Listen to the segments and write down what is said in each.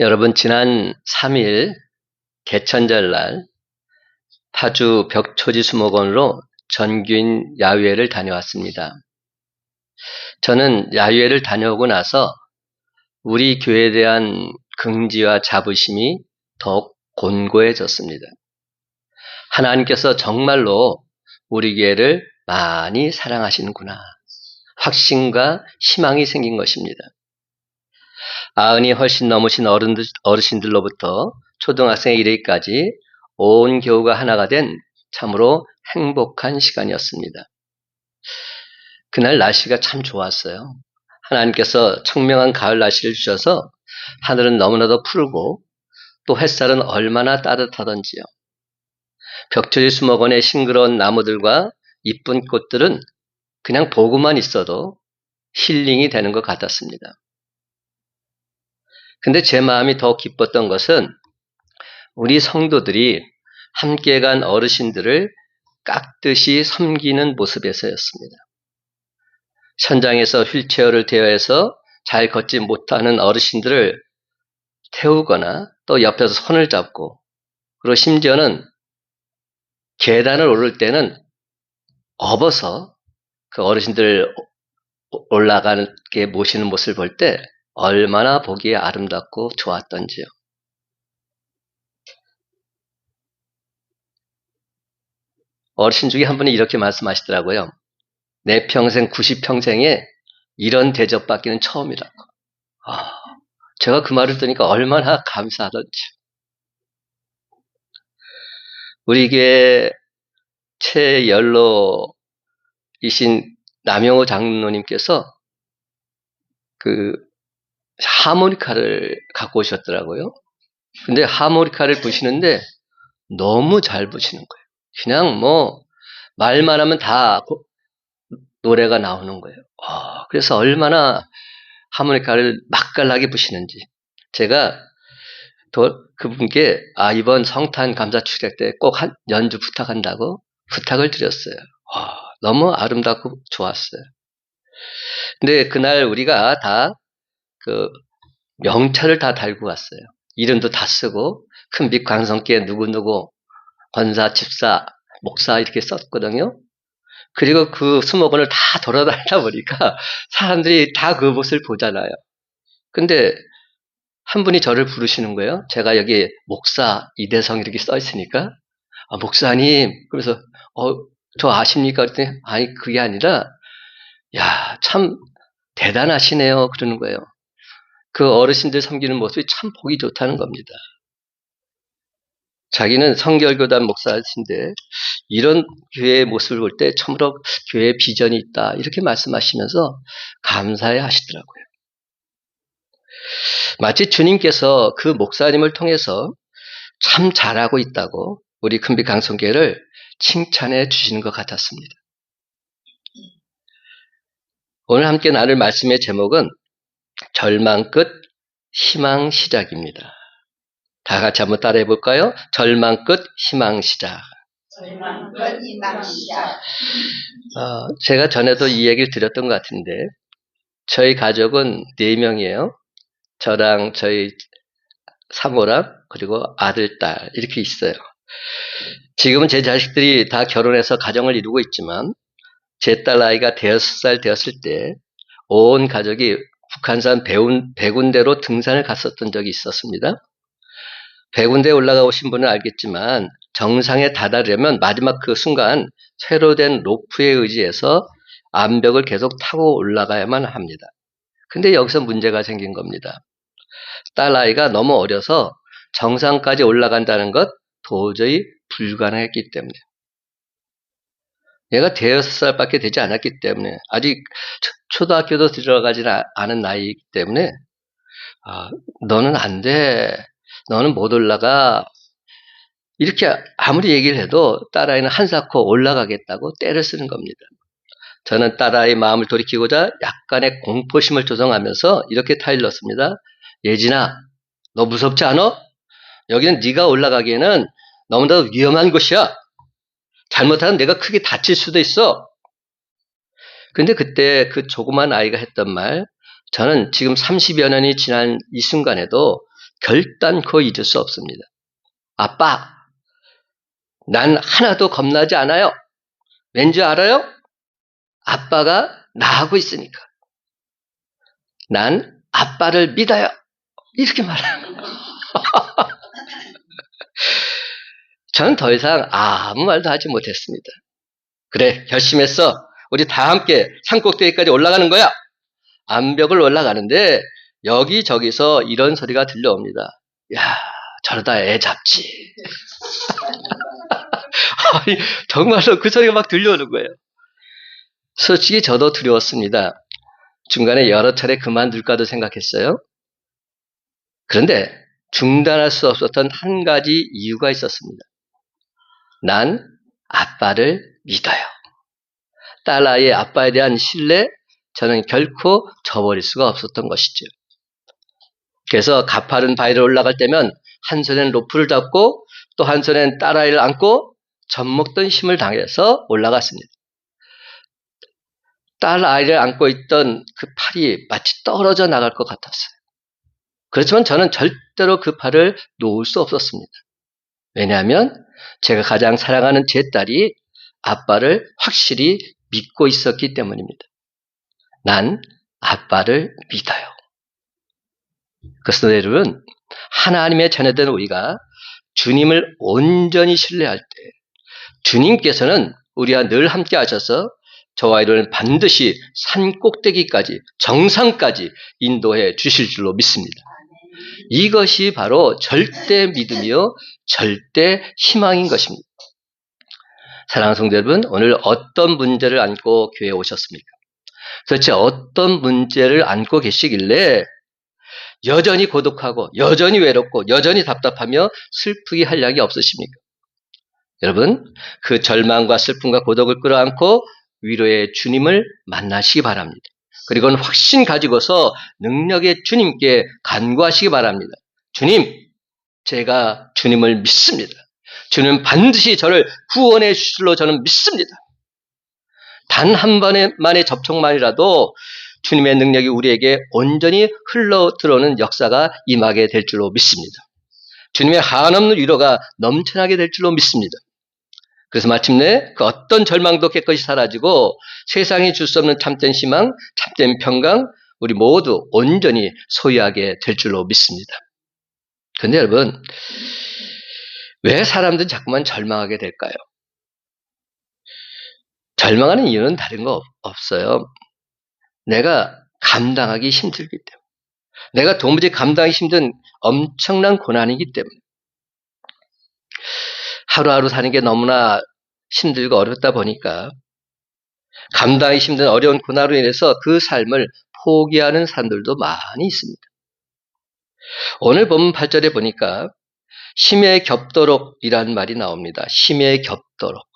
여러분, 지난 3일 개천절 날 파주 벽초지수목원으로 전교인 야유회를 다녀왔습니다. 저는 야유회를 다녀오고 나서 우리 교회에 대한 긍지와 자부심이 더욱 곤고해졌습니다. 하나님께서 정말로 우리 교회를 많이 사랑하시는구나. 확신과 희망이 생긴 것입니다. 90이 훨씬 넘으신 어르신들로부터 초등학생에 이르기까지 온 교우가 하나가 된 참으로 행복한 시간이었습니다. 그날 날씨가 참 좋았어요. 하나님께서 청명한 가을 날씨를 주셔서 하늘은 너무나도 푸르고 또 햇살은 얼마나 따뜻하던지요. 벽초지 수목원의 싱그러운 나무들과 이쁜 꽃들은 그냥 보고만 있어도 힐링이 되는 것 같았습니다. 근데 제 마음이 더 기뻤던 것은 우리 성도들이 함께 간 어르신들을 깍듯이 섬기는 모습에서였습니다. 현장에서 휠체어를 대여해서 잘 걷지 못하는 어르신들을 태우거나 또 옆에서 손을 잡고, 그리고 심지어는 계단을 오를 때는 업어서 그 어르신들 올라가게 모시는 모습을 볼 때 얼마나 보기에 아름답고 좋았던지요. 어르신 중에 한 분이 이렇게 말씀하시더라고요. 내 평생 90평생에 이런 대접받기는 처음이라고. 제가 그 말을 들으니까 얼마나 감사하던지. 우리 교회 최연로이신 남영호 장로님께서 그 하모니카를 갖고 오셨더라고요. 근데 하모니카를 부시는데 너무 잘 부시는 거예요. 그냥 뭐 말만 하면 다 노래가 나오는 거예요. 그래서 얼마나 하모니카를 맛깔나게 부시는지. 제가 그분께 이번 성탄 감사 추례 때 꼭 연주 부탁한다고 부탁을 드렸어요. 너무 아름답고 좋았어요. 근데 그날 우리가 다 그 명찰을 다 달고 갔어요. 이름도 다 쓰고 큰빛 광성교회 누구누구 권사, 집사, 목사 이렇게 썼거든요. 그리고 그 수목원을 다 돌아다니다 보니까 사람들이 다 그 모습을 보잖아요. 근데 한 분이 저를 부르시는 거예요. 제가 여기 목사 이대성 이렇게 써 있으니까 목사님, 그래서 저 아십니까? 그랬더니 아니 그게 아니라 야, 참 대단하시네요 그러는 거예요. 그 어르신들 섬기는 모습이 참 보기 좋다는 겁니다. 자기는 성결교단 목사신데 이런 교회의 모습을 볼 때 참으로 교회에 비전이 있다 이렇게 말씀하시면서 감사해 하시더라고요. 마치 주님께서 그 목사님을 통해서 참 잘하고 있다고 우리 큰빛 강성교회를 칭찬해 주시는 것 같았습니다. 오늘 함께 나눌 말씀의 제목은 절망 끝 희망 시작입니다. 다 같이 한번 따라해 볼까요? 절망 끝 희망 시작. 절망 끝 희망 시작. 제가 전에도 이 얘기를 드렸던 것 같은데 저희 가족은 4명이에요. 저랑 저희 사모랑 그리고 아들, 딸 이렇게 있어요. 지금은 제 자식들이 다 결혼해서 가정을 이루고 있지만 제 딸 나이가 5살 되었을 때 온 가족이 북한산 100군데로 등산을 갔었던 적이 있었습니다. 100군데에 올라가 오신 분은 알겠지만 정상에 다다르려면 마지막 그 순간 새로 된 로프에 의지해서 암벽을 계속 타고 올라가야만 합니다. 근데 여기서 문제가 생긴 겁니다. 딸 아이가 너무 어려서 정상까지 올라간다는 것 도저히 불가능했기 때문에, 얘가 5살밖에 되지 않았기 때문에 아직 초등학교도 들어가지 않은 나이이기 때문에 너는 안 돼, 너는 못 올라가 이렇게 아무리 얘기를 해도 딸아이는 한사코 올라가겠다고 떼를 쓰는 겁니다. 저는 딸아이 마음을 돌이키고자 약간의 공포심을 조성하면서 이렇게 타일렀습니다. 예진아, 너 무섭지 않아? 여기는 네가 올라가기에는 너무나도 위험한 곳이야. 잘못하면 내가 크게 다칠 수도 있어. 근데 그때 그 조그만 아이가 했던 말, 저는 지금 30여 년이 지난 이 순간에도 결단코 잊을 수 없습니다. 아빠, 난 하나도 겁나지 않아요. 왠지 알아요? 아빠가 나하고 있으니까. 난 아빠를 믿어요. 이렇게 말하는 거예요. 저는 더 이상 아무 말도 하지 못했습니다. 그래, 결심했어. 우리 다 함께 산꼭대기까지 올라가는 거야. 암벽을 올라가는데 여기저기서 이런 소리가 들려옵니다. 야, 저러다 애 잡지. 아니, 정말로 그 소리가 막 들려오는 거예요. 솔직히 저도 두려웠습니다. 중간에 여러 차례 그만둘까도 생각했어요. 그런데 중단할 수 없었던 한 가지 이유가 있었습니다. 난 아빠를 믿어요. 딸아이의 아빠에 대한 신뢰, 저는 결코 저버릴 수가 없었던 것이죠. 그래서 가파른 바위를 올라갈 때면 한 손엔 로프를 잡고 또 한 손엔 딸아이를 안고 젖먹던 힘을 당해서 올라갔습니다. 딸아이를 안고 있던 그 팔이 마치 떨어져 나갈 것 같았어요. 그렇지만 저는 절대로 그 팔을 놓을 수 없었습니다. 왜냐하면 제가 가장 사랑하는 제 딸이 아빠를 확실히 믿고 있었기 때문입니다. 난 아빠를 믿어요. 그래서 여러분, 하나님의 자녀된 우리가 주님을 온전히 신뢰할 때 주님께서는 우리와 늘 함께 하셔서 저와 여러분을 반드시 산 꼭대기까지, 정상까지 인도해 주실 줄로 믿습니다. 이것이 바로 절대 믿음이요 절대 희망인 것입니다. 사랑하는 성도 여러분, 오늘 어떤 문제를 안고 교회에 오셨습니까? 도대체 어떤 문제를 안고 계시길래 여전히 고독하고 여전히 외롭고 여전히 답답하며 슬프기 할 양이 없으십니까? 여러분, 그 절망과 슬픔과 고독을 끌어안고 위로의 주님을 만나시기 바랍니다. 그리고는 확신 가지고서 능력의 주님께 간구하시기 바랍니다. 주님, 제가 주님을 믿습니다. 주님은 반드시 저를 구원해 주실 줄로 저는 믿습니다. 단 한 번만의 접촉만이라도 주님의 능력이 우리에게 온전히 흘러 들어오는 역사가 임하게 될 줄로 믿습니다. 주님의 한없는 위로가 넘쳐나게 될 줄로 믿습니다. 그래서 마침내 그 어떤 절망도 깨끗이 사라지고 세상이 줄 수 없는 참된 희망, 참된 평강, 우리 모두 온전히 소유하게 될 줄로 믿습니다. 그런데 여러분, 왜 사람들은 자꾸만 절망하게 될까요? 절망하는 이유는 다른 거 없어요. 내가 감당하기 힘들기 때문에. 내가 도무지 감당하기 힘든 엄청난 고난이기 때문에. 하루하루 사는 게 너무나 힘들고 어렵다 보니까 감당하기 힘든 어려운 고난으로 인해서 그 삶을 포기하는 사람들도 많이 있습니다. 오늘 본문 8절에 보니까 심에 겹도록이라는 말이 나옵니다. 심에 겹도록.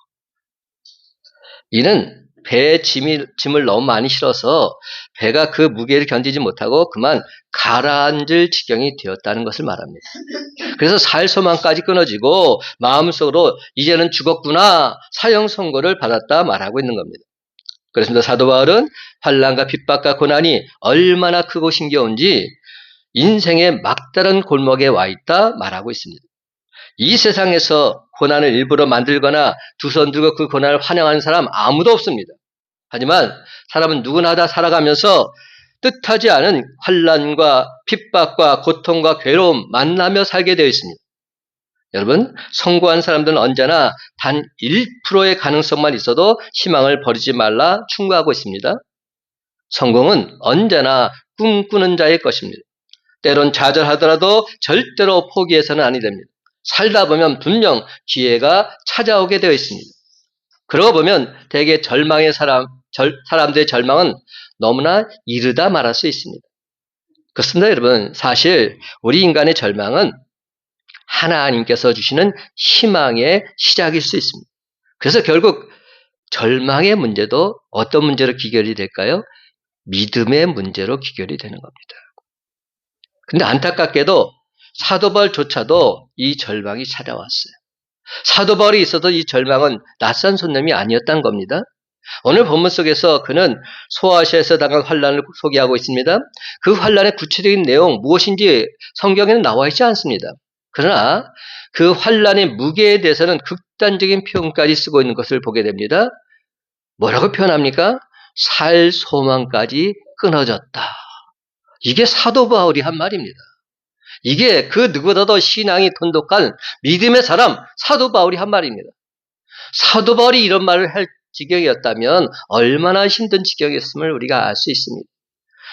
이는 배에 짐을 너무 많이 실어서 배가 그 무게를 견디지 못하고 그만 가라앉을 지경이 되었다는 것을 말합니다. 그래서 살 소망까지 끊어지고 마음속으로 이제는 죽었구나 사형 선고를 받았다 말하고 있는 겁니다. 그렇습니다. 사도 바울은 환난과 핍박과 고난이 얼마나 크고 힘겨운지 인생의 막다른 골목에 와 있다 말하고 있습니다. 이 세상에서 고난을 일부러 만들거나 두 손 들고 그 고난을 환영하는 사람 아무도 없습니다. 하지만 사람은 누구나 다 살아가면서 뜻하지 않은 환난과 핍박과 고통과 괴로움 만나며 살게 되어 있습니다. 여러분, 성공한 사람들은 언제나 단 1%의 가능성만 있어도 희망을 버리지 말라 충고하고 있습니다. 성공은 언제나 꿈꾸는 자의 것입니다. 때론 좌절하더라도 절대로 포기해서는 아니 됩니다. 살다 보면 분명 기회가 찾아오게 되어 있습니다. 그러고 보면 대개 사람들의 절망은 너무나 이르다 말할 수 있습니다. 그렇습니다, 여러분. 사실 우리 인간의 절망은 하나님께서 주시는 희망의 시작일 수 있습니다. 그래서 결국 절망의 문제도 어떤 문제로 귀결이 될까요? 믿음의 문제로 귀결이 되는 겁니다. 근데 안타깝게도 사도 바울조차도 이 절망이 찾아왔어요. 사도 바울이 있어도 이 절망은 낯선 손님이 아니었단 겁니다. 오늘 본문 속에서 그는 소아시아에서 당한 환란을 소개하고 있습니다. 그 환란의 구체적인 내용 무엇인지 성경에는 나와 있지 않습니다. 그러나 그 환란의 무게에 대해서는 극단적인 표현까지 쓰고 있는 것을 보게 됩니다. 뭐라고 표현합니까? 살 소망까지 끊어졌다. 이게 사도 바울이 한 말입니다. 이게 그 누구보다도 신앙이 돈독한 믿음의 사람 사도 바울이 한 말입니다. 사도 바울이 이런 말을 할 지경이었다면 얼마나 힘든 지경이었음을 우리가 알 수 있습니다.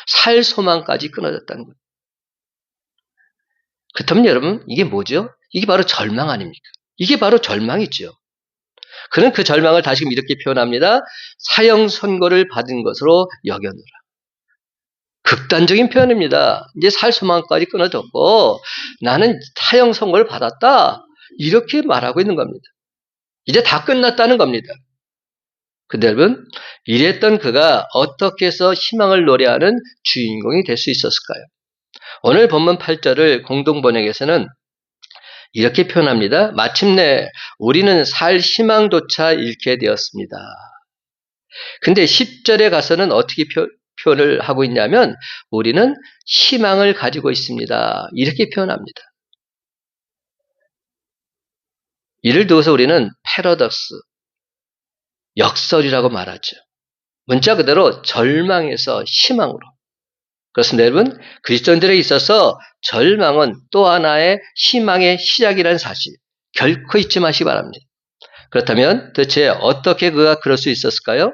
살 소망까지 끊어졌다는 거예요. 그렇다면 여러분 이게 뭐죠? 이게 바로 절망 아닙니까? 이게 바로 절망이죠. 그는 그 절망을 다시금 이렇게 표현합니다. 사형 선고를 받은 것으로 여겨노라. 극단적인 표현입니다. 이제 살 소망까지 끊어졌고 나는 사형 선고를 받았다. 이렇게 말하고 있는 겁니다. 이제 다 끝났다는 겁니다. 근데 여러분 이랬던 그가 어떻게 해서 희망을 노래하는 주인공이 될 수 있었을까요? 오늘 본문 8절을 공동번역에서는 이렇게 표현합니다. 마침내 우리는 살 희망조차 잃게 되었습니다. 근데 10절에 가서는 어떻게 표현을 하고 있냐면 우리는 희망을 가지고 있습니다. 이렇게 표현합니다. 이를 두어서 우리는 패러독스, 역설이라고 말하죠. 문자 그대로 절망에서 희망으로. 그렇습니다, 여러분. 그리스도인들에 있어서 절망은 또 하나의 희망의 시작이라는 사실 결코 잊지 마시기 바랍니다. 그렇다면 도대체 어떻게 그가 그럴 수 있었을까요?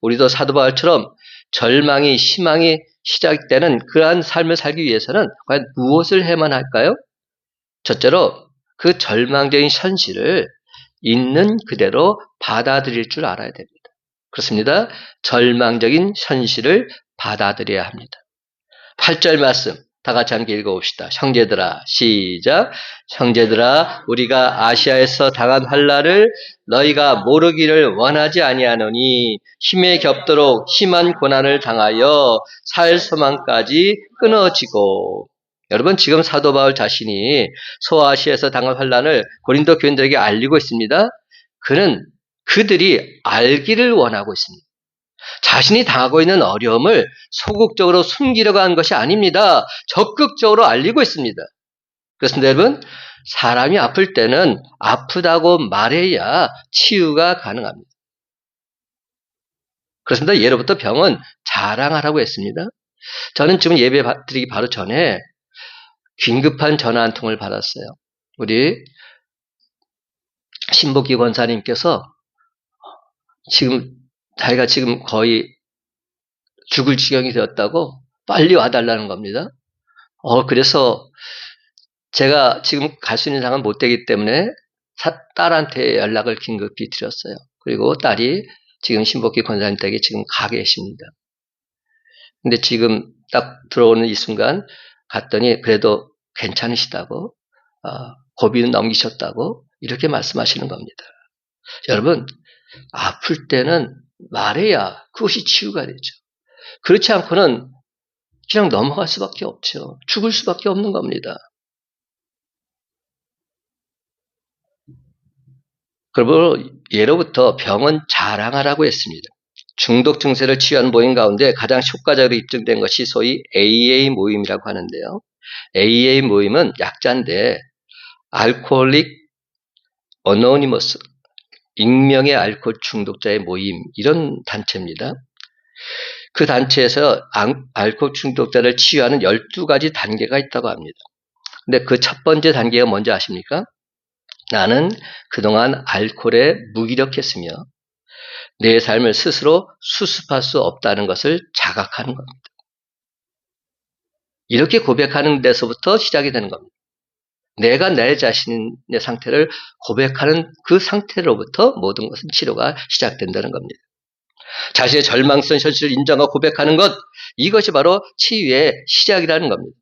우리도 사도 바울처럼 절망이 희망이 시작되는 그러한 삶을 살기 위해서는 과연 무엇을 해야만 할까요? 첫째로 그 절망적인 현실을 있는 그대로 받아들일 줄 알아야 됩니다. 그렇습니다. 절망적인 현실을 받아들여야 합니다. 8절 말씀 다 같이 함께 읽어봅시다. 형제들아 시작. 형제들아 우리가 아시아에서 당한 환난을 너희가 모르기를 원하지 아니하노니 힘에 겹도록 심한 고난을 당하여 살 소망까지 끊어지고. 여러분 지금 사도 바울 자신이 소아시아에서 당한 환난을 고린도 교인들에게 알리고 있습니다. 그는 그들이 알기를 원하고 있습니다. 자신이 당하고 있는 어려움을 소극적으로 숨기려고 한 것이 아닙니다. 적극적으로 알리고 있습니다. 그렇습니다, 여러분. 사람이 아플 때는 아프다고 말해야 치유가 가능합니다. 그렇습니다. 예로부터 병은 자랑하라고 했습니다. 저는 지금 예배 드리기 바로 전에 긴급한 전화 한 통을 받았어요. 우리 신복기 권사님께서 자기가 지금 거의 죽을 지경이 되었다고 빨리 와달라는 겁니다. 그래서 제가 지금 갈 수 있는 상황은 못 되기 때문에 딸한테 연락을 긴급히 드렸어요. 그리고 딸이 지금 신복기 권사님 댁에 지금 가 계십니다. 근데 지금 딱 들어오는 이 순간 갔더니 그래도 괜찮으시다고, 고비는 넘기셨다고 이렇게 말씀하시는 겁니다. 여러분, 아플 때는 말해야 그것이 치유가 되죠. 그렇지 않고는 그냥 넘어갈 수밖에 없죠. 죽을 수밖에 없는 겁니다. 그리고 예로부터 병은 자랑하라고 했습니다. 중독 증세를 치유한 모임 가운데 가장 효과적으로 입증된 것이 소위 AA 모임이라고 하는데요. AA 모임은 약자인데 알코올릭 어노니머스, 익명의 알코올 중독자의 모임, 이런 단체입니다. 그 단체에서 알코올 중독자를 치유하는 12가지 단계가 있다고 합니다. 근데 그 첫 번째 단계가 뭔지 아십니까? 나는 그동안 알코올에 무기력했으며 내 삶을 스스로 수습할 수 없다는 것을 자각하는 겁니다. 이렇게 고백하는 데서부터 시작이 되는 겁니다. 내가 내 자신의 상태를 고백하는 그 상태로부터 모든 것은 치료가 시작된다는 겁니다. 자신의 절망성 현실을 인정하고 고백하는 것, 이것이 바로 치유의 시작이라는 겁니다.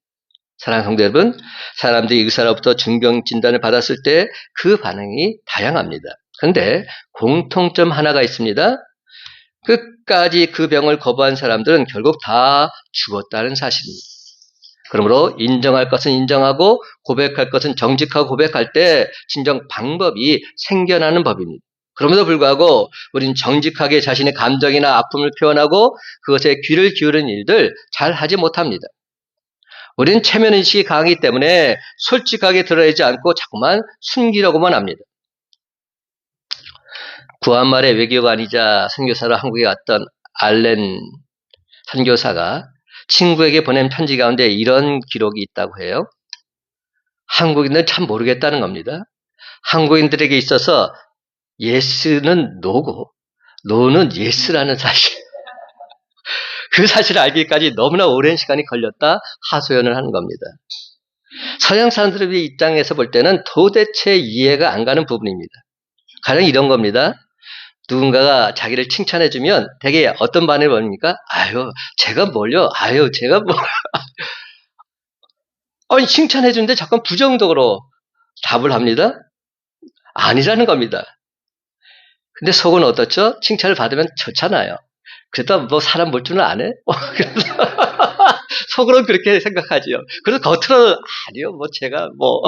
사랑하는 성도 여러분, 사람들이 의사로부터 중병 진단을 받았을 때 그 반응이 다양합니다. 그런데 공통점 하나가 있습니다. 끝까지 그 병을 거부한 사람들은 결국 다 죽었다는 사실입니다. 그러므로 인정할 것은 인정하고 고백할 것은 정직하고 고백할 때 진정 방법이 생겨나는 법입니다. 그럼에도 불구하고 우리는 정직하게 자신의 감정이나 아픔을 표현하고 그것에 귀를 기울이는 일들 잘 하지 못합니다. 우리는 체면의식이 강하기 때문에 솔직하게 드러내지 않고 자꾸만 숨기려고만 합니다. 구한말의 외교관이자 선교사로 한국에 갔던 알렌 선교사가 친구에게 보낸 편지 가운데 이런 기록이 있다고 해요. 한국인들은 참 모르겠다는 겁니다. 한국인들에게 있어서 예스는 노고 노는 예스라는 사실. 그 사실을 알기까지 너무나 오랜 시간이 걸렸다 하소연을 하는 겁니다. 서양 사람들의 입장에서 볼 때는 도대체 이해가 안 가는 부분입니다. 가령 이런 겁니다. 누군가가 자기를 칭찬해주면 되게 어떤 반응을 보입니까? 아유, 제가 뭘요? 아유, 제가 뭐. 아니, 칭찬해주는데 잠깐 부정적으로 답을 합니다? 아니라는 겁니다. 근데 속은 어떻죠? 칭찬을 받으면 좋잖아요. 그래도 뭐 사람 볼 줄은 안 해? 속으로는 그렇게 생각하지요. 그래서 겉으로는 아니요, 뭐 제가 뭐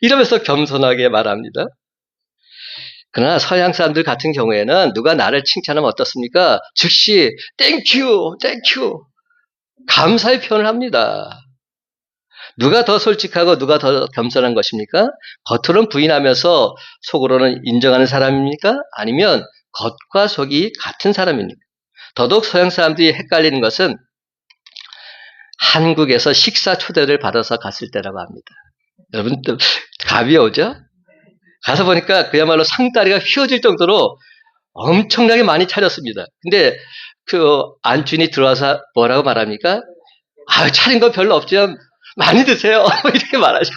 이러면서 겸손하게 말합니다. 그러나 서양 사람들 같은 경우에는 누가 나를 칭찬하면 어떻습니까? 즉시 땡큐, 땡큐 감사의 표현을 합니다. 누가 더 솔직하고 누가 더 겸손한 것입니까? 겉으로는 부인하면서 속으로는 인정하는 사람입니까? 아니면 겉과 속이 같은 사람입니까? 더더욱 서양 사람들이 헷갈리는 것은 한국에서 식사 초대를 받아서 갔을 때라고 합니다. 여러분 또 감이 오죠? 가서 보니까 그야말로 상다리가 휘어질 정도로 엄청나게 많이 차렸습니다. 근데 그 안주인이 들어와서 뭐라고 말합니까? 아, 차린 거 별로 없죠. 많이 드세요. 이렇게 말하죠.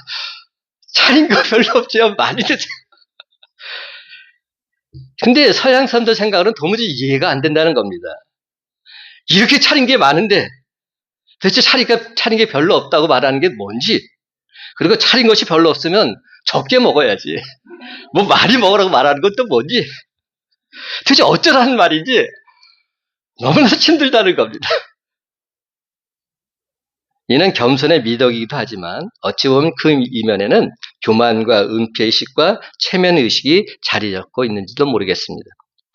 차린 거 별로 없죠. 많이 드세요. 근데 서양 사람들 생각은 도무지 이해가 안 된다는 겁니다. 이렇게 차린 게 많은데 대체 차린 게 별로 없다고 말하는 게 뭔지, 그리고 차린 것이 별로 없으면 적게 먹어야지. 뭐 많이 먹으라고 말하는 건 또 뭔지, 도대체 어쩌라는 말인지 너무나 힘들다는 겁니다. 이는 겸손의 미덕이기도 하지만 어찌 보면 그 이면에는 교만과 은폐의식과 체면의식이 자리 잡고 있는지도 모르겠습니다.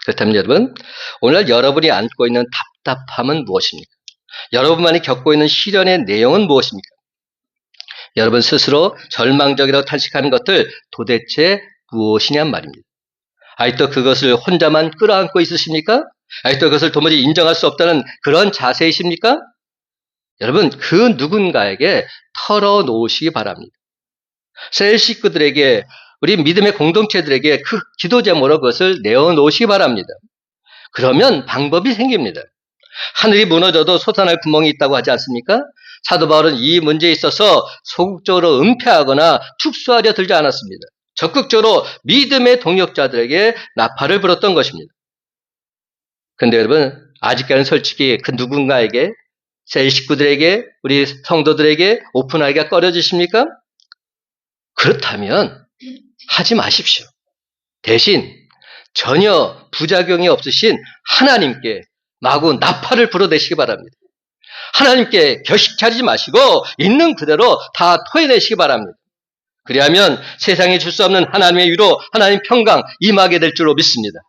그렇다면 여러분, 오늘 여러분이 안고 있는 답답함은 무엇입니까? 여러분만이 겪고 있는 시련의 내용은 무엇입니까? 여러분 스스로 절망적이라고 탄식하는 것들 도대체 무엇이냔 말입니다. 아직도 그것을 혼자만 끌어안고 있으십니까? 아직도 그것을 도무지 인정할 수 없다는 그런 자세이십니까? 여러분, 그 누군가에게 털어놓으시기 바랍니다. 셀 식구들에게, 우리 믿음의 공동체들에게 그 기도 제목으로 그것을 내어놓으시기 바랍니다. 그러면 방법이 생깁니다. 하늘이 무너져도 솟아날 구멍이 있다고 하지 않습니까? 사도 바울은 이 문제에 있어서 소극적으로 은폐하거나 축소하려 들지 않았습니다. 적극적으로 믿음의 동역자들에게 나팔을 불었던 것입니다. 그런데 여러분, 아직까지는 솔직히 그 누군가에게, 셀 식구들에게, 우리 성도들에게 오픈하기가 꺼려지십니까? 그렇다면 하지 마십시오. 대신 전혀 부작용이 없으신 하나님께 마구 나팔을 불어대시기 바랍니다. 하나님께 결식 차리지 마시고 있는 그대로 다 토해내시기 바랍니다. 그리하면 세상에 줄 수 없는 하나님의 위로, 하나님 평강 임하게 될 줄로 믿습니다.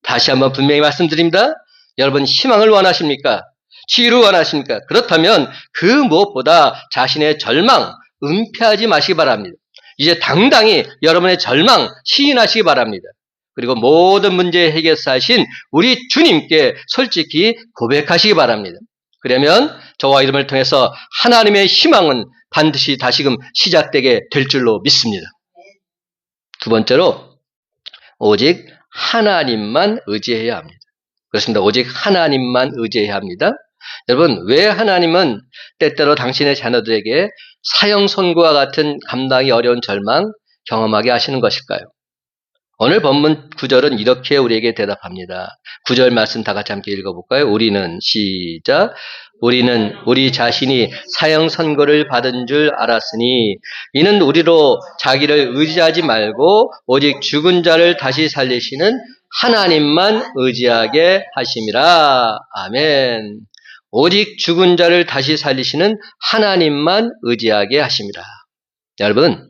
다시 한번 분명히 말씀드립니다. 여러분 희망을 원하십니까? 치유를 원하십니까? 그렇다면 그 무엇보다 자신의 절망 은폐하지 마시기 바랍니다. 이제 당당히 여러분의 절망 시인하시기 바랍니다. 그리고 모든 문제 해결사이신 우리 주님께 솔직히 고백하시기 바랍니다. 그러면 저와 이름을 통해서 하나님의 희망은 반드시 다시금 시작되게 될 줄로 믿습니다. 두 번째로, 오직 하나님만 의지해야 합니다. 그렇습니다. 오직 하나님만 의지해야 합니다. 여러분, 왜 하나님은 때때로 당신의 자녀들에게 사형 선고와 같은 감당이 어려운 절망 경험하게 하시는 것일까요? 오늘 본문 9절은 이렇게 우리에게 대답합니다. 9절 말씀 다 같이 함께 읽어볼까요? 우리는, 시작. 우리는 우리 자신이 사형 선고를 받은 줄 알았으니 이는 우리로 자기를 의지하지 말고 오직 죽은 자를 다시 살리시는 하나님만 의지하게 하심이라. 아멘. 오직 죽은 자를 다시 살리시는 하나님만 의지하게 하심이라. 여러분,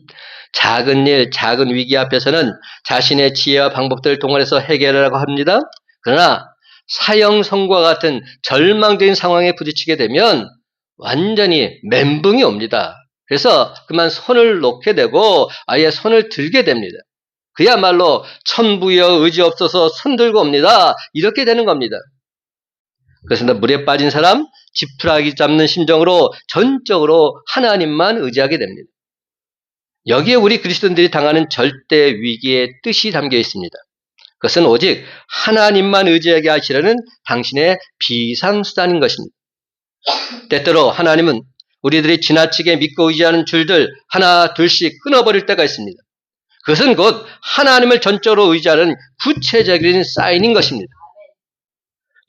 작은 일, 작은 위기 앞에서는 자신의 지혜와 방법들을 동원해서 해결하라고 합니다. 그러나 사형선고와 같은 절망적인 상황에 부딪히게 되면 완전히 멘붕이 옵니다. 그래서 그만 손을 놓게 되고 아예 손을 들게 됩니다. 그야말로 천부여 의지 없어서 손 들고 옵니다. 이렇게 되는 겁니다. 그래서 물에 빠진 사람, 지푸라기 잡는 심정으로 전적으로 하나님만 의지하게 됩니다. 여기에 우리 그리스도인들이 당하는 절대 위기의 뜻이 담겨 있습니다. 그것은 오직 하나님만 의지하게 하시려는 당신의 비상수단인 것입니다. 때때로 하나님은 우리들이 지나치게 믿고 의지하는 줄들 하나 둘씩 끊어버릴 때가 있습니다. 그것은 곧 하나님을 전적으로 의지하는 구체적인 사인인 것입니다.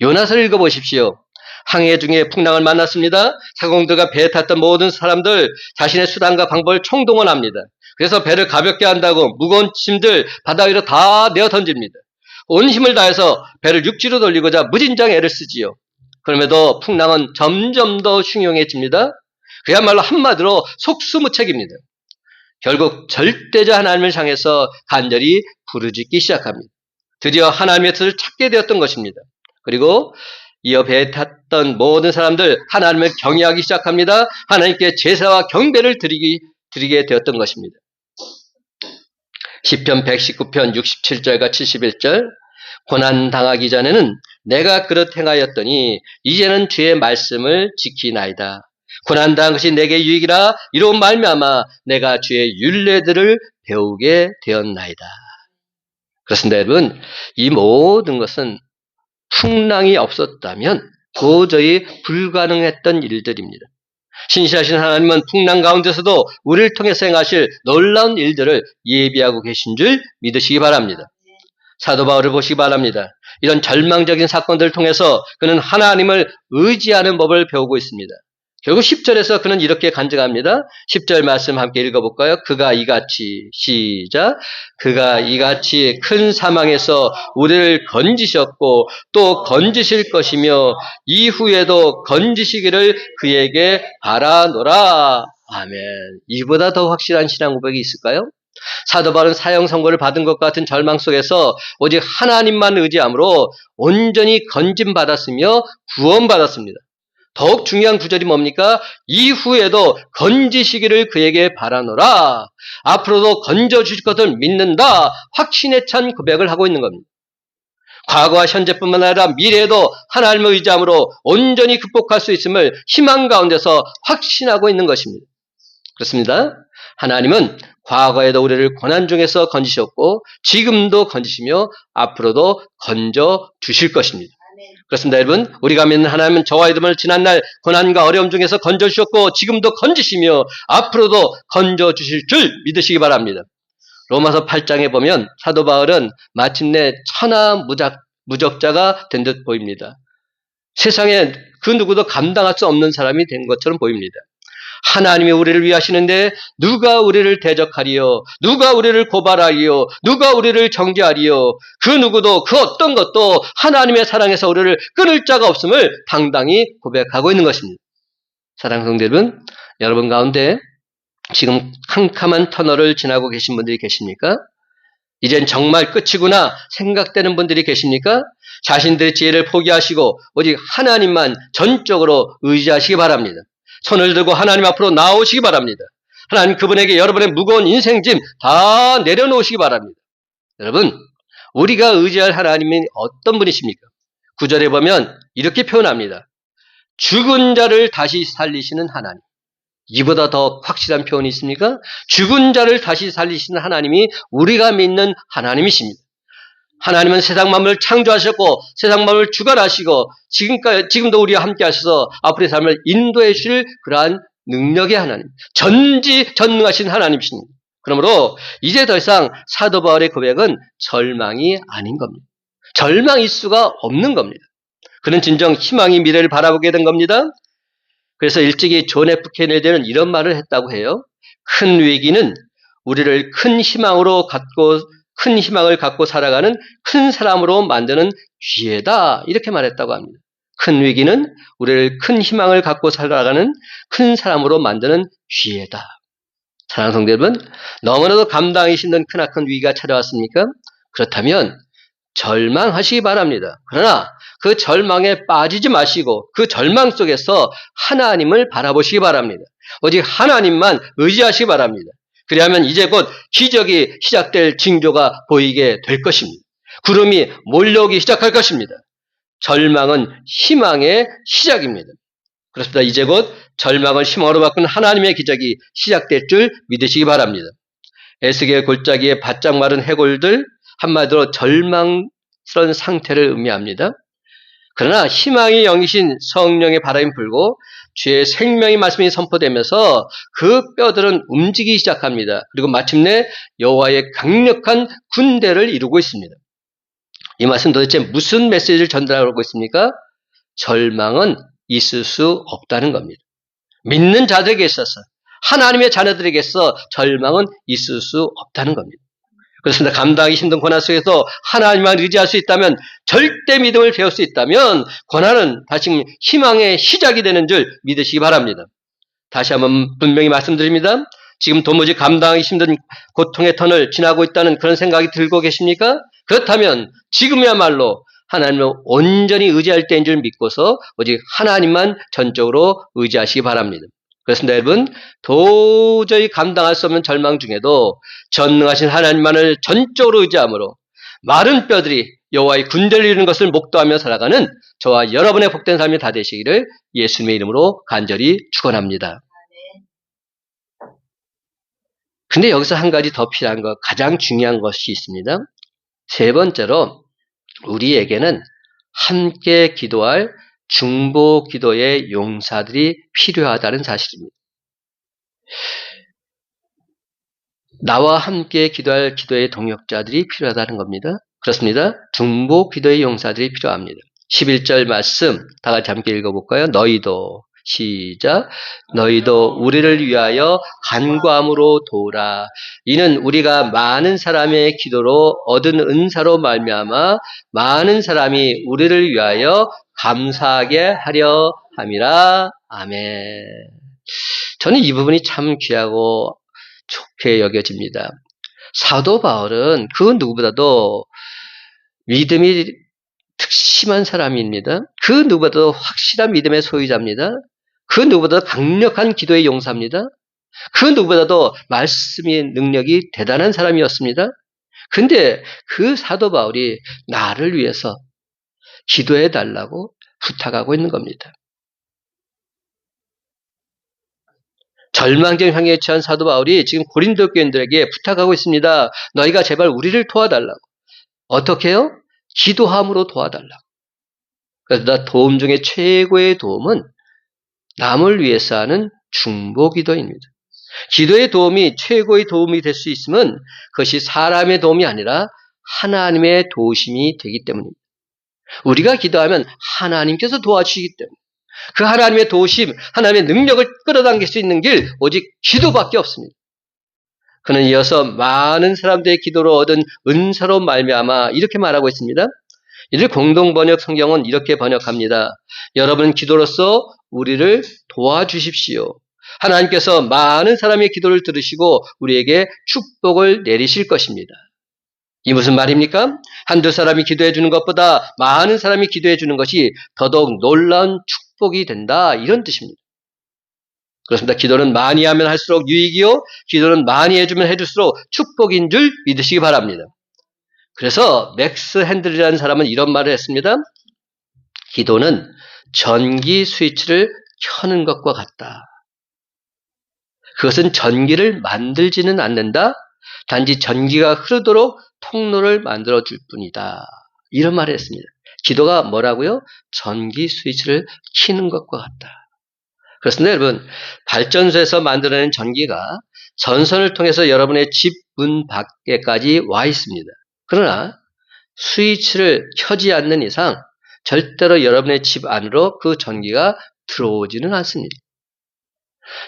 요나서를 읽어보십시오. 항해 중에 풍랑을 만났습니다. 사공들과 배에 탔던 모든 사람들 자신의 수단과 방법을 총동원합니다. 그래서 배를 가볍게 한다고 무거운 짐들 바다 위로 다 내어 던집니다. 온 힘을 다해서 배를 육지로 돌리고자 무진장 애를 쓰지요. 그럼에도 풍랑은 점점 더 흉흉해집니다. 그야말로 한마디로 속수무책입니다. 결국 절대자 하나님을 향해서 간절히 부르짖기 시작합니다. 드디어 하나님의 뜻을 찾게 되었던 것입니다. 그리고 이어 배에 탔던 모든 사람들 하나님을 경외하기 시작합니다. 하나님께 제사와 경배를 드리게 되었던 것입니다. 시편 119편 67절과 71절 고난당하기 전에는 내가 그릇 행하였더니 이제는 주의 말씀을 지키나이다. 고난당한 것이 내게 유익이라 이로 말미암아 내가 주의 율례들을 배우게 되었나이다. 그렇습니다. 여러분, 이 모든 것은 풍랑이 없었다면 도저히 불가능했던 일들입니다. 신실하신 하나님은 풍랑 가운데서도 우리를 통해서 행하실 놀라운 일들을 예비하고 계신 줄 믿으시기 바랍니다. 사도 바울을 보시기 바랍니다. 이런 절망적인 사건들을 통해서 그는 하나님을 의지하는 법을 배우고 있습니다. 결국 10절에서 그는 이렇게 간증합니다. 10절 말씀 함께 읽어볼까요? 그가 이같이 시작 그가 이같이 큰 사망에서 우리를 건지셨고 또 건지실 것이며 이후에도 건지시기를 그에게 바라노라. 아멘. 이보다 더 확실한 신앙 고백이 있을까요? 사도 바울은 사형 선고를 받은 것 같은 절망 속에서 오직 하나님만 의지함으로 온전히 건짐받았으며 구원받았습니다. 더욱 중요한 구절이 뭡니까? 이후에도 건지시기를 그에게 바라노라. 앞으로도 건져주실 것을 믿는다. 확신에 찬 고백을 하고 있는 겁니다. 과거와 현재뿐만 아니라 미래에도 하나님을 의지함으로 온전히 극복할 수 있음을 희망 가운데서 확신하고 있는 것입니다. 그렇습니다. 하나님은 과거에도 우리를 고난 중에서 건지셨고 지금도 건지시며 앞으로도 건져 주실 것입니다. 그렇습니다. 여러분, 우리가 믿는 하나님은 저와 여러분을 지난날 고난과 어려움 중에서 건져주셨고 지금도 건지시며 앞으로도 건져주실 줄 믿으시기 바랍니다. 로마서 8장에 보면 사도 바울은 마침내 천하 무적자가 된 듯 보입니다. 세상에 그 누구도 감당할 수 없는 사람이 된 것처럼 보입니다. 하나님이 우리를 위하시는데 누가 우리를 대적하리요? 누가 우리를 고발하리요? 누가 우리를 정죄하리요? 그 누구도 그 어떤 것도 하나님의 사랑에서 우리를 끊을 자가 없음을 당당히 고백하고 있는 것입니다. 사랑하는 성도 여러분, 여러분 가운데 지금 캄캄한 터널을 지나고 계신 분들이 계십니까? 이젠 정말 끝이구나 생각되는 분들이 계십니까? 자신들의 지혜를 포기하시고 오직 하나님만 전적으로 의지하시기 바랍니다. 손을 들고 하나님 앞으로 나오시기 바랍니다. 하나님 그분에게 여러분의 무거운 인생짐 다 내려놓으시기 바랍니다. 여러분, 우리가 의지할 하나님이 어떤 분이십니까? 9절에 보면 이렇게 표현합니다. 죽은 자를 다시 살리시는 하나님. 이보다 더 확실한 표현이 있습니까? 죽은 자를 다시 살리시는 하나님이 우리가 믿는 하나님이십니다. 하나님은 세상 만물을 창조하셨고 세상 만물을 주관하시고 지금도 우리와 함께 하셔서 앞으로의 삶을 인도해 주실 그러한 능력의 하나님, 전지전능하신 하나님이십니다. 그러므로 이제 더 이상 사도 바울의 고백은 절망이 아닌 겁니다. 절망일 수가 없는 겁니다. 그는 진정 희망의 미래를 바라보게 된 겁니다. 그래서 일찍이 존 F 케네디는 이런 말을 했다고 해요. 큰 위기는 우리를 큰 희망을 갖고 살아가는 큰 사람으로 만드는 기회다. 이렇게 말했다고 합니다. 큰 위기는 우리를 큰 희망을 갖고 살아가는 큰 사람으로 만드는 기회다. 사랑하는 성도 여러분, 너무나도 감당하기 힘든 크나큰 위기가 찾아왔습니까? 그렇다면 절망하시기 바랍니다. 그러나 그 절망에 빠지지 마시고 그 절망 속에서 하나님을 바라보시기 바랍니다. 오직 하나님만 의지하시기 바랍니다. 그리하면 이제 곧 기적이 시작될 징조가 보이게 될 것입니다. 구름이 몰려오기 시작할 것입니다. 절망은 희망의 시작입니다. 그렇습니다. 이제 곧 절망을 희망으로 바꾼 하나님의 기적이 시작될 줄 믿으시기 바랍니다. 에스겔 골짜기에 바짝 마른 해골들, 한마디로 절망스러운 상태를 의미합니다. 그러나 희망의 영이신 성령의 바람이 불고 주의 생명의 말씀이 선포되면서 그 뼈들은 움직이기 시작합니다. 그리고 마침내 여호와의 강력한 군대를 이루고 있습니다. 이 말씀 도대체 무슨 메시지를 전달하고 있습니까? 절망은 있을 수 없다는 겁니다. 믿는 자들에게 있어서, 하나님의 자녀들에게서 절망은 있을 수 없다는 겁니다. 그렇습니다. 감당하기 힘든 고난 속에서 하나님만 의지할 수 있다면, 절대 믿음을 배울 수 있다면 고난은 다시 희망의 시작이 되는 줄 믿으시기 바랍니다. 다시 한번 분명히 말씀드립니다. 지금 도무지 감당하기 힘든 고통의 턴을 지나고 있다는 그런 생각이 들고 계십니까? 그렇다면 지금이야말로 하나님을 온전히 의지할 때인 줄 믿고서 오직 하나님만 전적으로 의지하시기 바랍니다. 그렇습니다, 여러분. 도저히 감당할 수 없는 절망 중에도 전능하신 하나님만을 전적으로 의지함으로 마른 뼈들이 여호와의 군대를 이루는 것을 목도하며 살아가는 저와 여러분의 복된 삶이 다 되시기를 예수님의 이름으로 간절히 축원합니다. 근데 여기서 한 가지 더 필요한 것, 가장 중요한 것이 있습니다. 세 번째로 우리에게는 함께 기도할 중보 기도의 용사들이 필요하다는 사실입니다. 나와 함께 기도할 기도의 동역자들이 필요하다는 겁니다. 그렇습니다. 중보 기도의 용사들이 필요합니다. 11절 말씀 다 같이 함께 읽어볼까요? 너희도 시작. 너희도 우리를 위하여 간구함으로 도우라. 이는 우리가 많은 사람의 기도로 얻은 은사로 말미암아 많은 사람이 우리를 위하여 감사하게 하려 함이라. 아멘. 저는 이 부분이 참 귀하고 좋게 여겨집니다. 사도 바울은 그 누구보다도 믿음이 특심한 사람입니다. 그 누구보다도 확실한 믿음의 소유자입니다. 그 누구보다도 강력한 기도의 용사입니다. 그 누구보다도 말씀의 능력이 대단한 사람이었습니다. 근데 그 사도 바울이 나를 위해서 기도해 달라고 부탁하고 있는 겁니다. 절망적 향에 처한 사도 바울이 지금 고린도 교인들에게 부탁하고 있습니다. 너희가 제발 우리를 도와달라고. 어떻게 해요? 기도함으로 도와달라고. 그래서 도움 중에 최고의 도움은 남을 위해서 하는 중보 기도입니다. 기도의 도움이 최고의 도움이 될 수 있으면 그것이 사람의 도움이 아니라 하나님의 도우심이 되기 때문입니다. 우리가 기도하면 하나님께서 도와주시기 때문에 그 하나님의 도우심, 하나님의 능력을 끌어당길 수 있는 길 오직 기도밖에 없습니다. 그는 이어서 많은 사람들의 기도로 얻은 은사로 말미암아 이렇게 말하고 있습니다. 이를 공동번역 성경은 이렇게 번역합니다. 여러분 기도로서 우리를 도와주십시오. 하나님께서 많은 사람의 기도를 들으시고 우리에게 축복을 내리실 것입니다. 이 무슨 말입니까? 한두 사람이 기도해 주는 것보다 많은 사람이 기도해 주는 것이 더더욱 놀라운 축복이 된다. 이런 뜻입니다. 그렇습니다. 기도는 많이 하면 할수록 유익이요. 기도는 많이 해주면 해줄수록 축복인 줄 믿으시기 바랍니다. 그래서 맥스 핸들이라는 사람은 이런 말을 했습니다. 기도는 전기 스위치를 켜는 것과 같다. 그것은 전기를 만들지는 않는다. 단지 전기가 흐르도록 통로를 만들어줄 뿐이다. 이런 말을 했습니다. 기도가 뭐라고요? 전기 스위치를 켜는 것과 같다. 그렇습니다. 여러분, 발전소에서 만들어낸 전기가 전선을 통해서 여러분의 집 문 밖에까지 와 있습니다. 그러나 스위치를 켜지 않는 이상 절대로 여러분의 집 안으로 그 전기가 들어오지는 않습니다.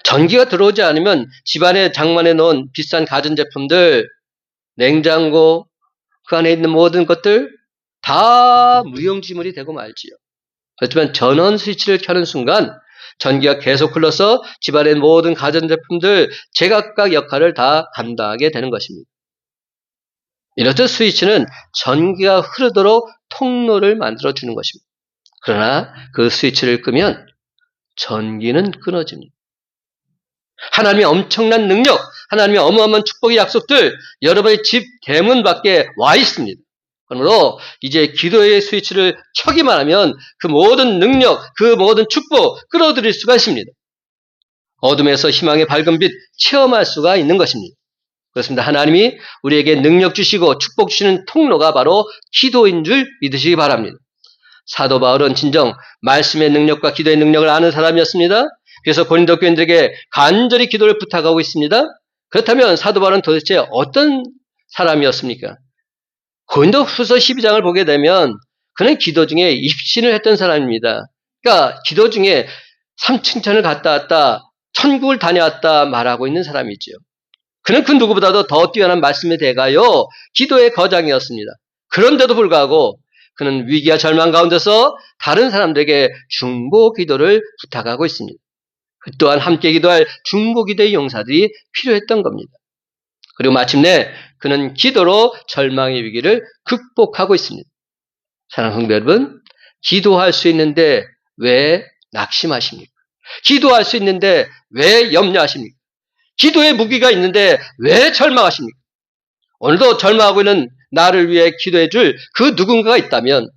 전기가 들어오지 않으면 집안에 장만해 놓은 비싼 가전제품들, 냉장고, 그 안에 있는 모든 것들 다 무용지물이 되고 말지요. 그렇지만 전원 스위치를 켜는 순간 전기가 계속 흘러서 집안의 모든 가전제품들 제각각 역할을 다 감당하게 되는 것입니다. 이렇듯 스위치는 전기가 흐르도록 통로를 만들어주는 것입니다. 그러나 그 스위치를 끄면 전기는 끊어집니다. 하나님의 엄청난 능력, 하나님의 어마어마한 축복의 약속들 여러분의 집 대문 밖에 와 있습니다. 그러므로 이제 기도의 스위치를 켜기만 하면 그 모든 능력, 그 모든 축복 끌어들일 수가 있습니다. 어둠에서 희망의 밝은 빛 체험할 수가 있는 것입니다. 그렇습니다. 하나님이 우리에게 능력 주시고 축복 주시는 통로가 바로 기도인 줄 믿으시기 바랍니다. 사도 바울은 진정 말씀의 능력과 기도의 능력을 아는 사람이었습니다. 그래서 고린도 교인들에게 간절히 기도를 부탁하고 있습니다. 그렇다면 사도 바울은 도대체 어떤 사람이었습니까? 고린도 후서 12장을 보게 되면 그는 기도 중에 입신을 했던 사람입니다. 그러니까 기도 중에 삼층천을 갔다 왔다, 천국을 다녀왔다 말하고 있는 사람이죠. 그는 그 누구보다도 더 뛰어난 말씀에 대가요 기도의 거장이었습니다. 그런데도 불구하고 그는 위기와 절망 가운데서 다른 사람들에게 중보 기도를 부탁하고 있습니다. 그 또한 함께 기도할 중보 기도의 용사들이 필요했던 겁니다. 그리고 마침내 그는 기도로 절망의 위기를 극복하고 있습니다. 사랑하는 성도 여러분, 기도할 수 있는데 왜 낙심하십니까? 기도할 수 있는데 왜 염려하십니까? 기도의 무기가 있는데 왜 절망하십니까? 오늘도 절망하고 있는 나를 위해 기도해 줄 그 누군가가 있다면,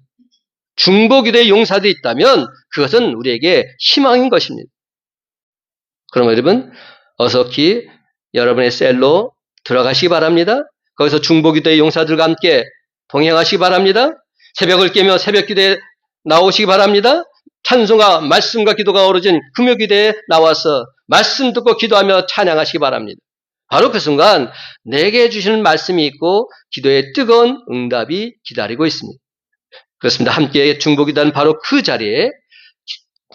중보기도의 용사들이 있다면 그것은 우리에게 희망인 것입니다. 그럼 여러분 어서 여러분의 셀로 들어가시기 바랍니다. 거기서 중보기도의 용사들과 함께 동행하시기 바랍니다. 새벽을 깨며 새벽기도에 나오시기 바랍니다. 찬송과 말씀과 기도가 어우러진 금요기도에 나와서 말씀 듣고 기도하며 찬양하시기 바랍니다. 바로 그 순간 내게 주시는 말씀이 있고 기도의 뜨거운 응답이 기다리고 있습니다. 그렇습니다. 함께 중보기도하는 바로 그 자리에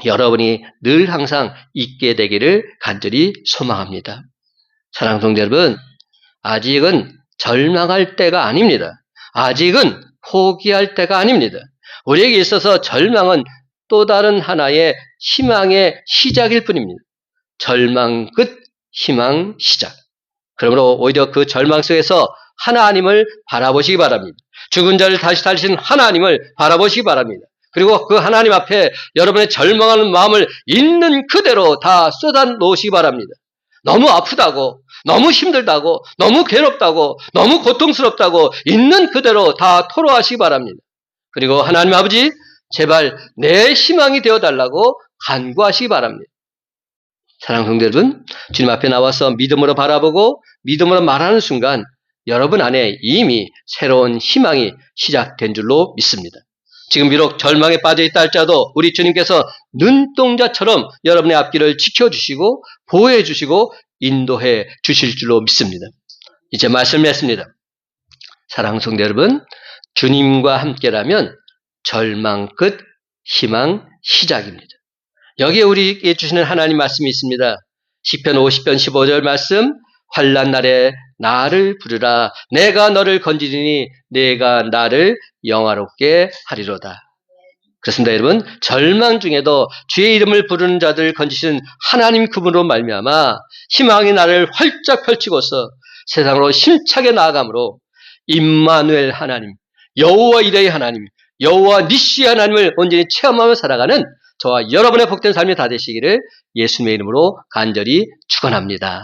여러분이 늘 항상 있게 되기를 간절히 소망합니다. 사랑하는 성도 여러분, 아직은 절망할 때가 아닙니다. 아직은 포기할 때가 아닙니다. 우리에게 있어서 절망은 또 다른 하나의 희망의 시작일 뿐입니다. 절망 끝, 희망 시작. 그러므로 오히려 그 절망 속에서 하나님을 바라보시기 바랍니다. 죽은 자를 다시 살리신 하나님을 바라보시기 바랍니다. 그리고 그 하나님 앞에 여러분의 절망하는 마음을 있는 그대로 다 쏟아 놓으시기 바랍니다. 너무 아프다고, 너무 힘들다고, 너무 괴롭다고, 너무 고통스럽다고 있는 그대로 다 토로하시기 바랍니다. 그리고 하나님 아버지, 제발 내 희망이 되어달라고 간구하시기 바랍니다. 사랑하는 성도 여러분, 주님 앞에 나와서 믿음으로 바라보고 믿음으로 말하는 순간 여러분 안에 이미 새로운 희망이 시작된 줄로 믿습니다. 지금 비록 절망에 빠져있다 할지라도 우리 주님께서 눈동자처럼 여러분의 앞길을 지켜주시고 보호해주시고 인도해 주실 줄로 믿습니다. 이제 말씀을 맺습니다. 사랑하는 성도 여러분, 주님과 함께라면 절망 끝, 희망 시작입니다. 여기에 우리에게 주시는 하나님 말씀이 있습니다. 시편 50편 15절 말씀, 환난 날에 나를 부르라. 내가 너를 건지리니 내가 나를 영화롭게 하리로다. 그렇습니다, 여러분. 절망 중에도 주의 이름을 부르는 자들 건지시는 하나님 그분으로 말미암아 희망의 나를 활짝 펼치고서 세상으로 힘차게 나아감으로 임마누엘 하나님, 여호와 이레의 하나님, 여호와 니시의 하나님을 온전히 체험하며 살아가는 저와 여러분의 복된 삶이 다 되시기를 예수님의 이름으로 간절히 축원합니다.